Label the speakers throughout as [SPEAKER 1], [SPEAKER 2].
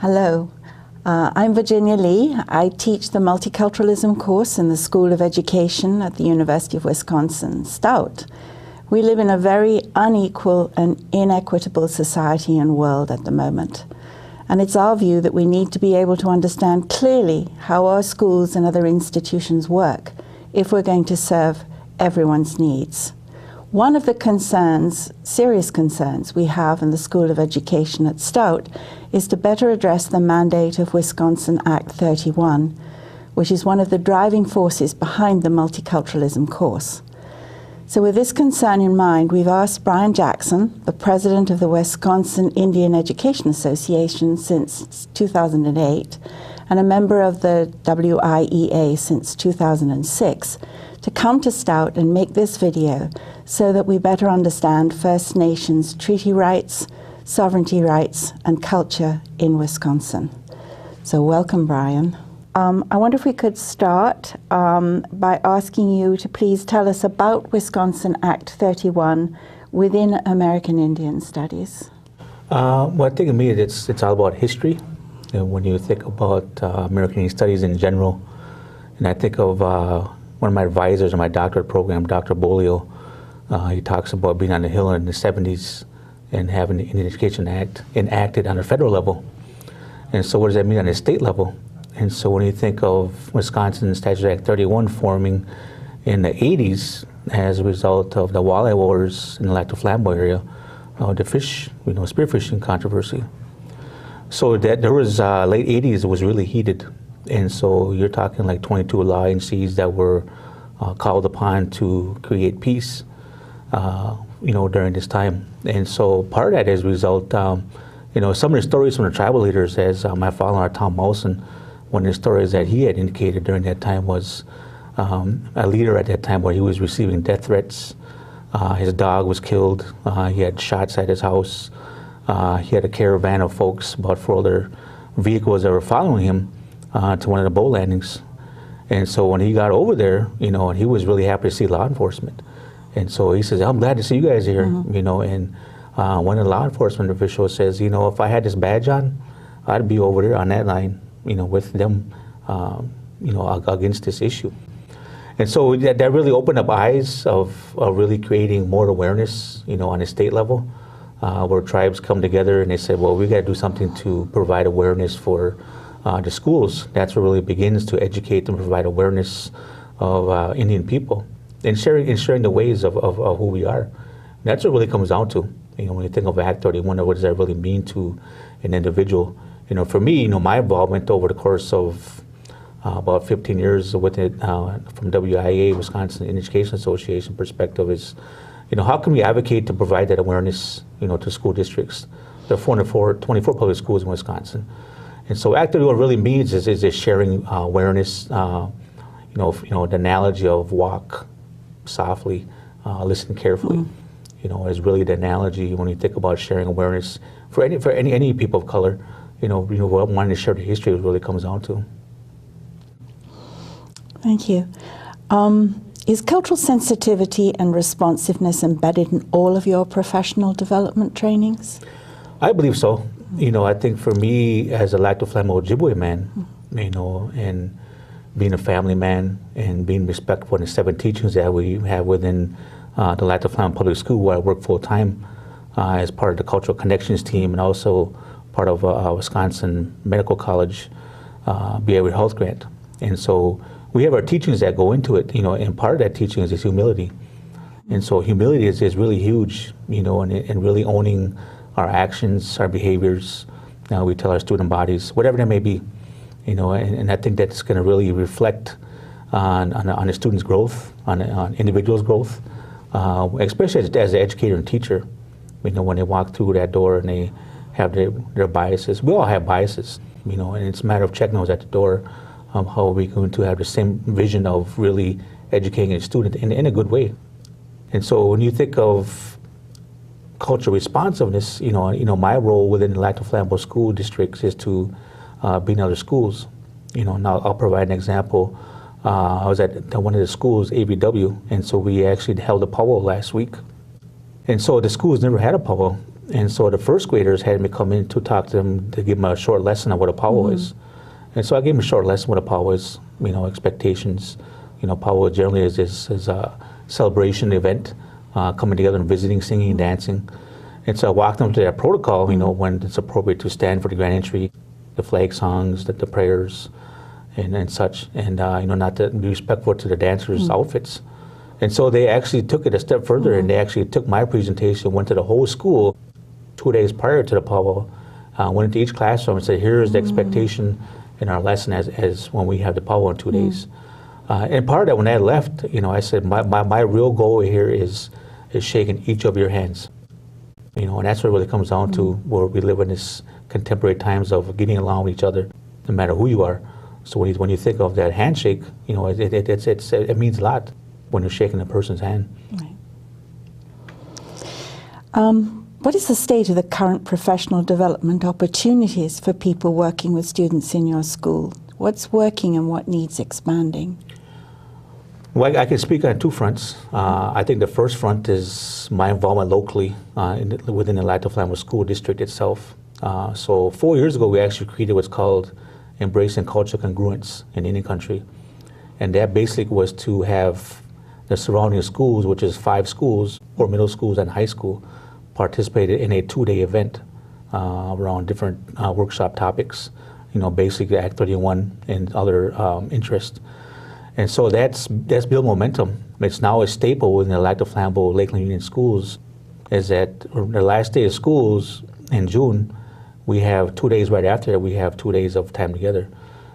[SPEAKER 1] Hello, I'm Virginia Lee. I teach the Multiculturalism course in the School of Education at the University of Wisconsin-Stout. We live in a very unequal and inequitable society and world at the moment. And it's our view that we need to be able to understand clearly how our schools and other institutions work if we're going to serve everyone's needs. One of the concerns, serious concerns, we have in the School of Education at Stout is to better address the mandate of Wisconsin Act 31, which is one of the driving forces behind the multiculturalism course. So with this concern in mind, we've asked Brian Jackson, the president of the Wisconsin Indian Education Association since 2008, and a member of the WIEA since 2006, to come to Stout and make this video so that we better understand First Nations treaty rights, sovereignty rights, and culture in Wisconsin. So welcome, Brian. I wonder if we could start by asking you to please tell us about Wisconsin Act 31 within American Indian Studies.
[SPEAKER 2] Well, I think to me it's all about history. When you think about American Indian Studies in general, and I think of one of my advisors in my doctorate program, Dr. Bolio, he talks about being on the Hill in the 70s and having the Indian Education Act enacted on a federal level. And so what does that mean on a state level? And so when you think of Wisconsin Statute Act 31 forming in the 80s as a result of the walleye wars in the Lac du Flambeau area, the fish, spearfishing controversy. So that there was late 80s, it was really heated. And so you're talking like 22 law agencies that were called upon to create peace, during this time. And so part of that is a result, some of the stories from the tribal leaders, as my father, Tom Mawson, one of the stories that he had indicated during that time was a leader at that time where he was receiving death threats. His dog was killed. He had shots at his house. He had a caravan of folks, about 4 other vehicles that were following him to one of the boat landings. And so when he got over there, and he was really happy to see law enforcement. And so he says, I'm glad to see you guys here, and one of the law enforcement officials says, if I had this badge on, I'd be over there on that line, with them, against this issue. And so that really opened up eyes of really creating more awareness, on a state level, where tribes come together and they say, well, we got to do something to provide awareness for the schools. That's what really begins to educate and provide awareness of Indian people and sharing the ways of who we are. And that's what it really comes down to. When you think of Act 31, what does that really mean to an individual? For me, my involvement over the course of about 15 years with it, from WIEA, Wisconsin Education Association perspective is, how can we advocate to provide that awareness, to school districts? There are 24 public schools in Wisconsin. And so Act 31 really means is sharing awareness, the analogy of walk softly, listen carefully, is really the analogy when you think about sharing awareness for any people of color, what wanting to share the history really comes down to.
[SPEAKER 1] Thank you. Is cultural sensitivity and responsiveness embedded in all of your professional development trainings? I
[SPEAKER 2] believe so. I think for me, as a Lac du Flambeau Ojibwe man, and being a family man and being respectful in the 7 teachings that we have within the Lac du Flambeau Public School, where I work full time as part of the Cultural Connections team and also part of Wisconsin Medical College behavioral health grant. And so we have our teachings that go into it, and part of that teaching is humility. And so humility is really huge, and really owning our actions, our behaviors. Now we tell our student bodies, whatever that may be, and I think that's going to really reflect on the students' growth, on individuals' growth, especially as an educator and teacher. When they walk through that door and they have their biases. We all have biases, and it's a matter of checking those at the door. How are we going to have the same vision of really educating a student in a good way? And so when you think of cultural responsiveness, my role within the Lac du Flambeau school districts is to be in other schools. Now I'll provide an example. I was at one of the schools, ABW, and so we actually held a powwow last week. And so the school's never had a powwow. And so the first graders had me come in to talk to them, to give them a short lesson on what a powwow is. And so I gave them a short lesson what a powwow is, expectations. Powwow generally is a celebration event, coming together and visiting, singing, dancing. And so I walked them through that protocol, when it's appropriate to stand for the grand entry, the flag songs, the prayers, and such, and not to be respectful to the dancers' outfits. And so they actually took it a step further, and they actually took my presentation, went to the whole school 2 days prior to the powwow, went into each classroom and said, here's the expectation in our lesson as when we have the powwow in 2 days. And part of that, when I left, I said, my real goal here is shaking each of your hands. And that's what it really comes down to, where we live in this contemporary times of getting along with each other, no matter who you are. So when you think of that handshake, it means a lot when you're shaking a person's hand.
[SPEAKER 1] Right. What is the state of the current professional development opportunities for people working with students in your school? What's working and what needs expanding?
[SPEAKER 2] Well, I can speak on two fronts. I think the first front is my involvement locally within the Lac du Flambeau School District itself. So 4 years ago, we actually created what's called Embracing Cultural Congruence in Indian Country. And that basically was to have the surrounding schools, which is 5 schools, 4 middle schools and high school, participated in a 2-day event around different workshop topics, basically Act 31 and other interests. And so that's built momentum. It's now a staple within the Lac du Flambeau Lakeland Union schools, is that the last day of schools in June, we have 2 days right after that, we have 2 days of time together.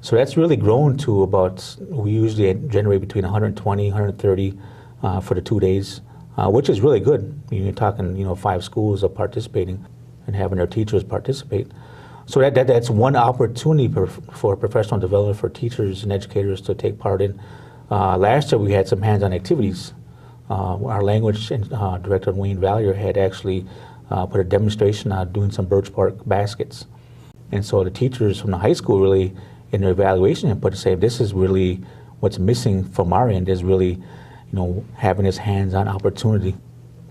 [SPEAKER 2] So that's really grown to about, we usually generate between 120, 130 for the 2 days, which is really good. You're talking, 5 schools are participating and having their teachers participate. So that's one opportunity for professional development for teachers and educators to take part in. Last year we had some hands-on activities. Our language director, Wayne Valier, had actually put a demonstration on doing some birch bark baskets. And so the teachers from the high school really, in their evaluation input, to say this is really what's missing from our end is really, having this hands-on opportunity.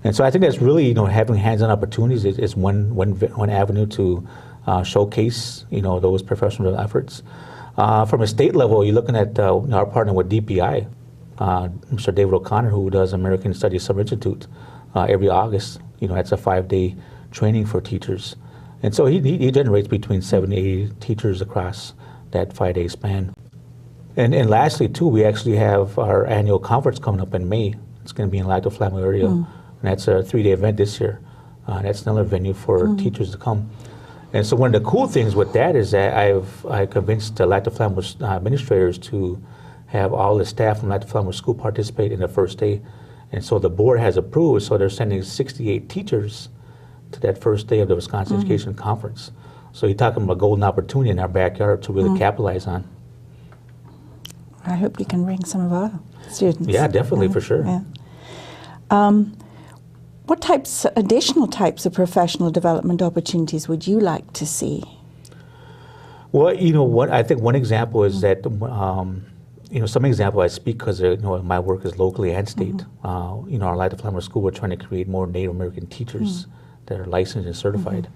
[SPEAKER 2] And so I think that's really, having hands-on opportunities is one avenue to showcase, those professional efforts. From a state level, you're looking at our partner with DPI, Mr. David O'Connor, who does American Studies Summer Institute every August. That's a 5-day training for teachers. And so he generates between 70 and 80 teachers across that 5-day span. And lastly, too, we actually have our annual conference coming up in May. It's going to be in Lac du Flambeau area. And that's a 3-day event this year. That's another venue for teachers to come. And so one of the cool things with that is that I convinced the Lac du Flambeau administrators to have all the staff from Lac du Flambeau School participate in the first day. And so the board has approved, so they're sending 68 teachers to that first day of the Wisconsin Education Conference. So you're talking about a golden opportunity in our backyard to really capitalize on.
[SPEAKER 1] I hope you can bring some of our students.
[SPEAKER 2] Yeah, definitely, for sure.
[SPEAKER 1] Yeah. What additional types of professional development opportunities would you like to see?
[SPEAKER 2] Well, I think one example is that, some example I speak because, my work is locally and state. Our Lac du Flambeau School, we're trying to create more Native American teachers that are licensed and certified.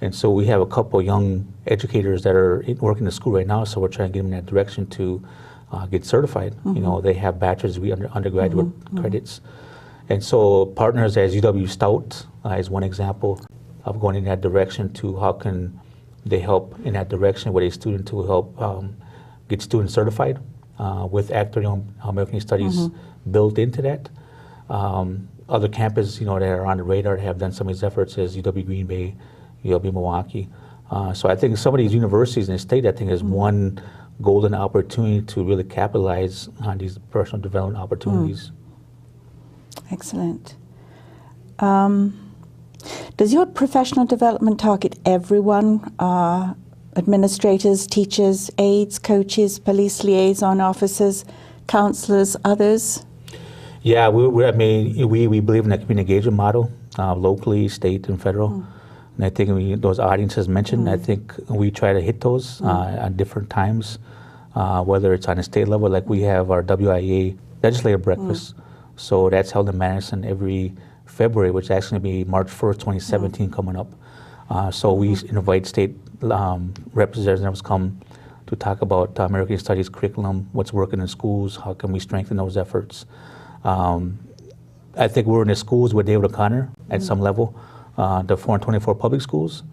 [SPEAKER 2] And so we have a couple young educators that are working in the school right now, so we're trying to get them in that direction to get certified. They have bachelor's degree, undergraduate credits. And so partners as UW-Stout is one example of going in that direction to how can they help in that direction with a student to help get students certified with Act 31 American Studies built into that. Other campuses, that are on the radar have done some of these efforts is UW Green Bay, UW Milwaukee. So I think some of these universities in the state, I think, is one golden opportunity to really capitalize on these professional development opportunities.
[SPEAKER 1] Excellent. Does your professional development target everyone? Administrators, teachers, aides, coaches, police liaison officers, counselors, others?
[SPEAKER 2] Yeah, we believe in a community engagement model, locally, state, and federal. And I think those audiences mentioned, I think we try to hit those at different times, whether it's on a state level, like we have our WIEA legislative breakfast. So that's held in Madison every February, which is actually going to be March 1st, 2017 coming up. So we invite state representatives come to talk about American Studies curriculum, what's working in schools, how can we strengthen those efforts. I think we're in the schools with David O'Connor at some level, the 424 public schools.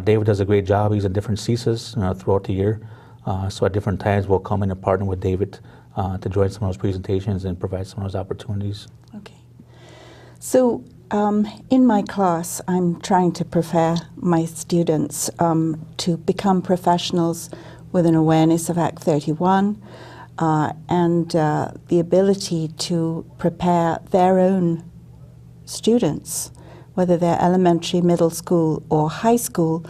[SPEAKER 2] David does a great job. He's in different CSAs throughout the year. So at different times we'll come in and partner with David to join some of those presentations and provide some of those opportunities.
[SPEAKER 1] Okay. So in my class, I'm trying to prepare my students to become professionals with an awareness of Act 31 and the ability to prepare their own students, whether they're elementary, middle school, or high school,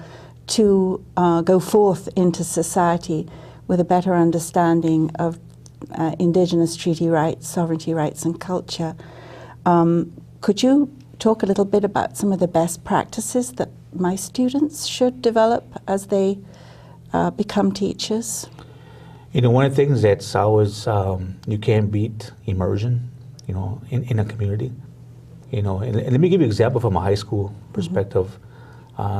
[SPEAKER 1] to go forth into society with a better understanding of Indigenous treaty rights, sovereignty rights, and culture. Could you talk a little bit about some of the best practices that my students should develop as they become teachers?
[SPEAKER 2] One of the things that's always, you can't beat immersion, in a community. And let me give you an example from a high school perspective.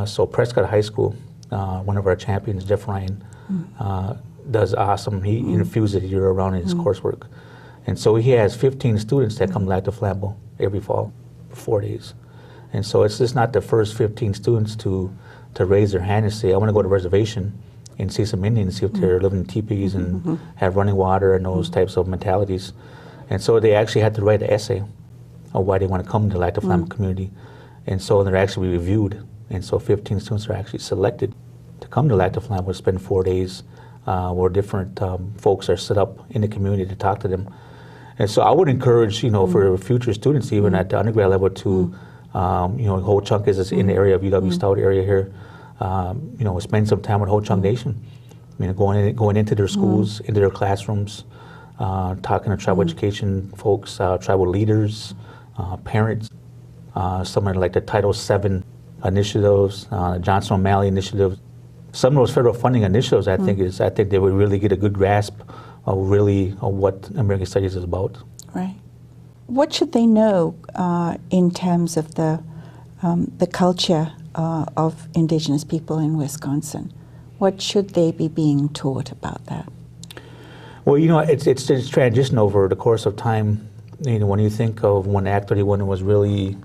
[SPEAKER 2] So Prescott High School, one of our champions, Jeff Ryan, does awesome. He infuses it year-round in his coursework. And so he has 15 students that come back to Flambeau every fall for 4 days. And so it's just not the first 15 students to raise their hand and say, I want to go to reservation and see some Indians, see if they're living in teepees and have running water and those types of mentalities. And so they actually had to write an essay on why they want to come to the Lac du Flambeau community. And so they're actually reviewed. And so 15 students are actually selected to come to Lac du Flambeau, spend 4 days where different folks are set up in the community to talk to them. And so I would encourage, for future students, even at the undergrad level, to, Ho Chunk is in the area of UW-Stout area here, spend some time with Ho Chunk Nation. Going into their schools, into their classrooms, talking to tribal education folks, tribal leaders, parents, something like the Title VII initiatives, Johnson O'Malley initiatives. Some of those federal funding initiatives, I think they would really get a good grasp of what American Studies is about.
[SPEAKER 1] Right. What should they know in terms of the culture of Indigenous people in Wisconsin? What should they be being taught about that?
[SPEAKER 2] Well, it's transitioned over the course of time. When you think of when Act 31 was really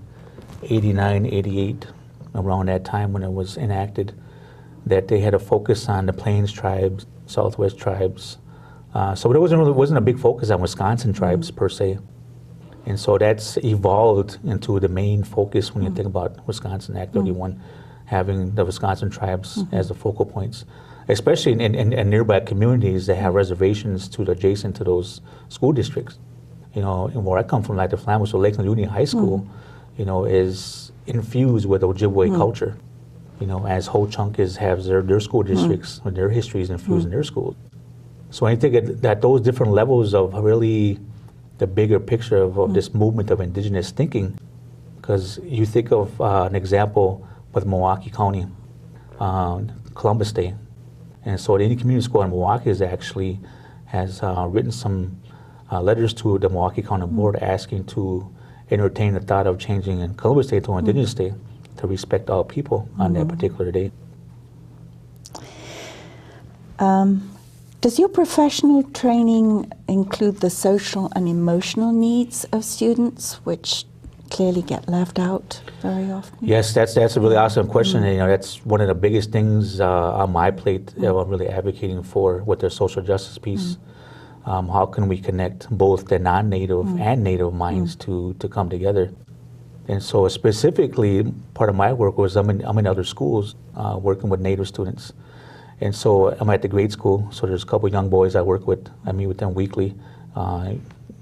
[SPEAKER 2] 89, 88, around that time when it was enacted, that they had a focus on the Plains tribes, Southwest tribes. So there wasn't a big focus on Wisconsin tribes per se. And so that's evolved into the main focus when you think about Wisconsin Act 31, having the Wisconsin tribes as the focal points, especially in nearby communities that have reservations adjacent to those school districts. And where I come from, Lac du Flambeau, so Lakeland Union High School, is infused with Ojibwe culture. As Ho Chunk has their school districts, and their history is infused in their schools. So I think that those different levels of really the bigger picture of this movement of Indigenous thinking, because you think of an example with Milwaukee County, Columbus Day. And so the Indian Community School in Milwaukee has written some letters to the Milwaukee County Board asking to entertain the thought of changing in Columbus Day to an Indigenous Day to respect all people on that particular day.
[SPEAKER 1] Does your professional training include the social and emotional needs of students, which clearly get left out very often?
[SPEAKER 2] Yes, that's a really awesome question. And, that's one of the biggest things on my plate that I'm really advocating for with the social justice piece. How can we connect both the non-Native and Native minds to come together? And so specifically, part of my work was I'm in other schools working with Native students. And so I'm at the grade school, so there's a couple of young boys I work with. I meet with them weekly,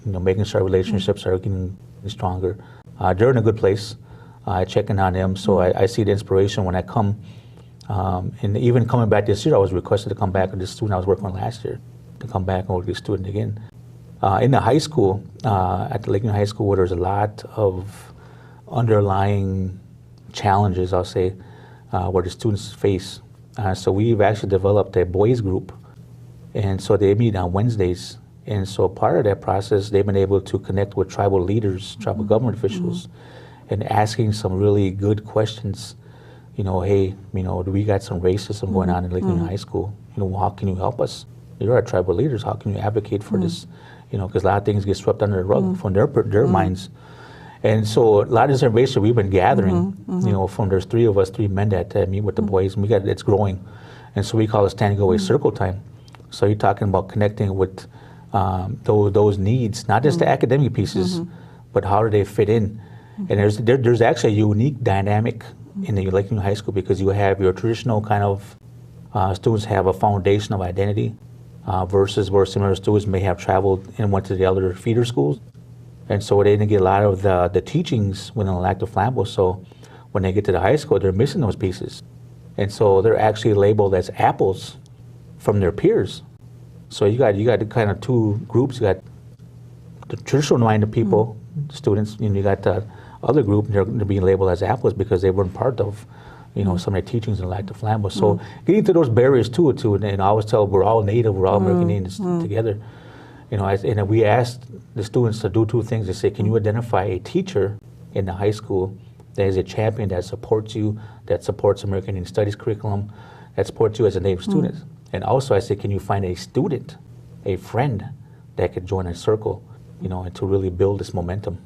[SPEAKER 2] making sure relationships are getting stronger. They're in a good place, checking on them, so I see the inspiration when I come. And even coming back this year, I was requested to come back with this student I was working on last year, to come back and work with this student again. In the high school, at the Lakeland High School, where there's a lot of underlying challenges, I'll say, where the students face. So we've actually developed a boys group, and so they meet on Wednesdays. And so part of that process, they've been able to connect with tribal leaders, tribal government officials, and asking some really good questions. Hey, do we got some racism going on in Lakeland High School? How can you help us? You're our tribal leaders. How can you advocate for this? Because a lot of things get swept under the rug from their minds. And so a lot of this information we've been gathering, from there's three men that meet with the boys, and it's growing. And so we call it standing away circle time. So you're talking about connecting with those needs, not just the academic pieces, but how do they fit in? And there's actually a unique dynamic in the Lakeland High School, because you have your traditional kind of students have a foundation of identity versus where similar students may have traveled and went to the other feeder schools. And so they didn't get a lot of the teachings within the lack of Flambeau. So when they get to the high school, they're missing those pieces. And so they're actually labeled as apples from their peers. So you got kind of two groups. You got the traditional minded people, students, and you got the other group, they're being labeled as apples because they weren't part of, some of their teachings and lack of Flambeau. So getting to those barriers too, and I always tell we're all Native, we're all American Indians together. And we asked the students to do two things. They say, can you identify a teacher in the high school that is a champion that supports you, that supports American Indian Studies curriculum, that supports you as a Native student? And also I said, can you find a student, a friend that could join a circle, and to really build this momentum?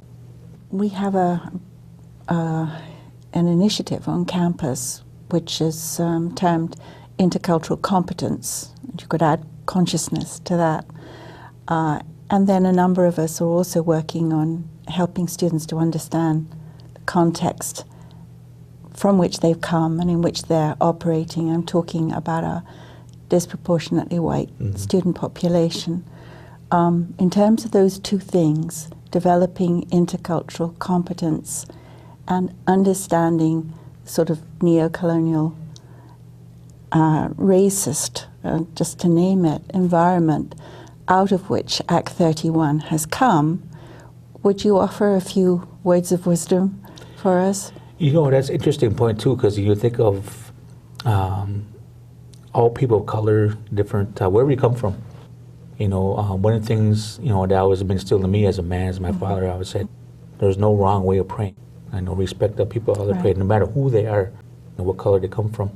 [SPEAKER 1] We have an initiative on campus which is termed Intercultural Competence. You could add consciousness to that. And then a number of us are also working on helping students to understand the context from which they've come and in which they're operating. I'm talking about a disproportionately white student population. In terms of those two things, developing intercultural competence and understanding sort of neo-colonial, racist, just to name it, environment out of which Act 31 has come, would you offer a few words of wisdom for us?
[SPEAKER 2] That's an interesting point too, because you think of all people of color, different, wherever you come from. One of the things, that always been instilled in me as a man, as my father always said, there's no wrong way of praying. I know respect the people how they pray, no matter who they are and what color they come from.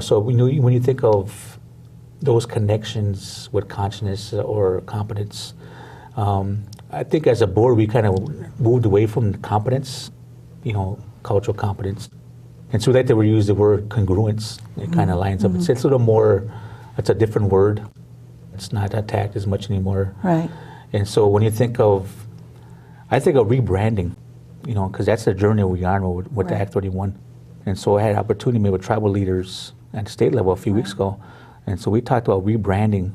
[SPEAKER 2] So when you think of those connections with consciousness or competence, I think as a board we kind of moved away from competence, cultural competence. And so that they would use the word congruence. It kind of lines up. It's a little more, it's a different word. It's not attacked as much anymore.
[SPEAKER 1] Right.
[SPEAKER 2] And so when you think of, I think of rebranding, because that's the journey we are on with the Act 31. And so I had an opportunity to meet with tribal leaders at the state level a few weeks ago. And so we talked about rebranding,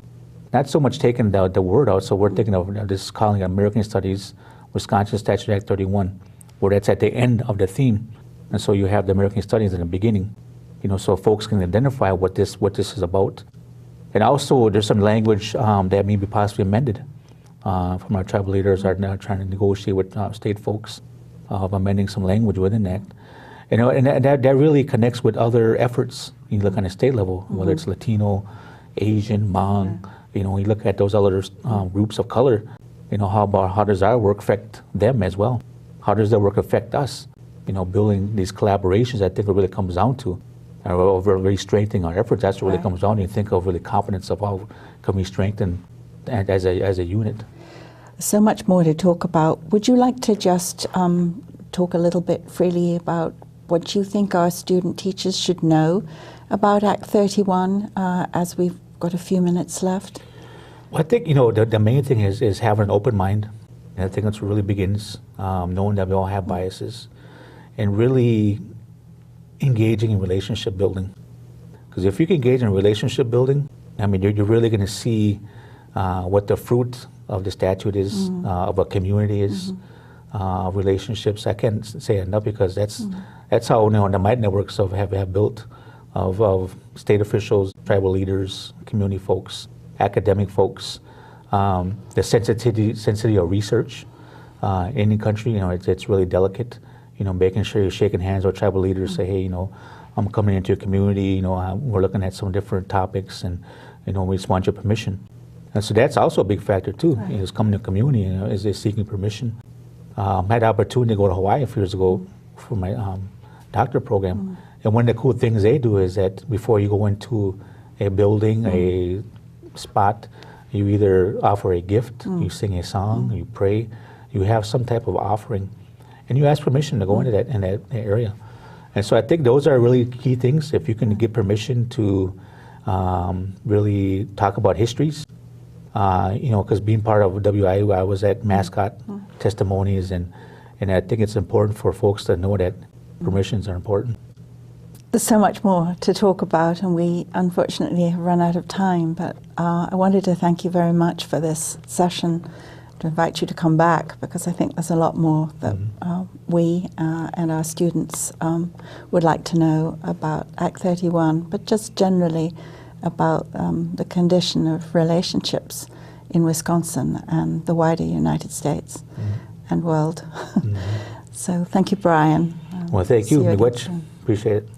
[SPEAKER 2] not so much taking the word out. So we're thinking of this calling American Studies, Wisconsin-Statute Act 31, where that's at the end of the theme. And so you have the American Studies in the beginning, so folks can identify what this is about. And also there's some language that may be possibly amended from our tribal leaders are now trying to negotiate with state folks of amending some language within that. And that really connects with other efforts. You look on a state level, whether it's Latino, Asian, Hmong, you look at those other groups of color, how does our work affect them as well? How does their work affect us? Building these collaborations, I think it really comes down to, really strengthening our efforts. That's what really comes down to. You think of really competence of how can we strengthen as a unit.
[SPEAKER 1] So much more to talk about. Would you like to just talk a little bit freely about what you think our student teachers should know about Act 31 as we've got a few minutes left?
[SPEAKER 2] Well, I think, the main thing is having an open mind. And I think that's where it really begins, knowing that we all have biases and really engaging in relationship building. Because if you can engage in relationship building, you're really going to see what the fruit of the statute is, of a community is, relationships. I can't say enough because that's how the might networks have built of state officials, tribal leaders, community folks, academic folks, the sensitivity of research in the country. It's really delicate. Making sure you're shaking hands with tribal leaders, say, hey, I'm coming into your community, we're looking at some different topics, and we just want your permission. And so that's also a big factor too. Is coming to community, is they seeking permission. I had the opportunity to go to Hawaii a few years ago for my doctorate program. And one of the cool things they do is that before you go into a building, a spot, you either offer a gift, you sing a song, you pray, you have some type of offering, and you ask permission to go into that area. And so I think those are really key things. If you can get permission to really talk about histories, because being part of WIEA, I was at mascot testimonies, and I think it's important for folks to know that permissions are important.
[SPEAKER 1] There's so much more to talk about, and we unfortunately have run out of time, but I wanted to thank you very much for this session, to invite you to come back, because I think there's a lot more that we and our students would like to know about Act 31, but just generally about the condition of relationships in Wisconsin and the wider United States and world. So thank you, Brian.
[SPEAKER 2] Well, thank you, Miigwech. Appreciate it.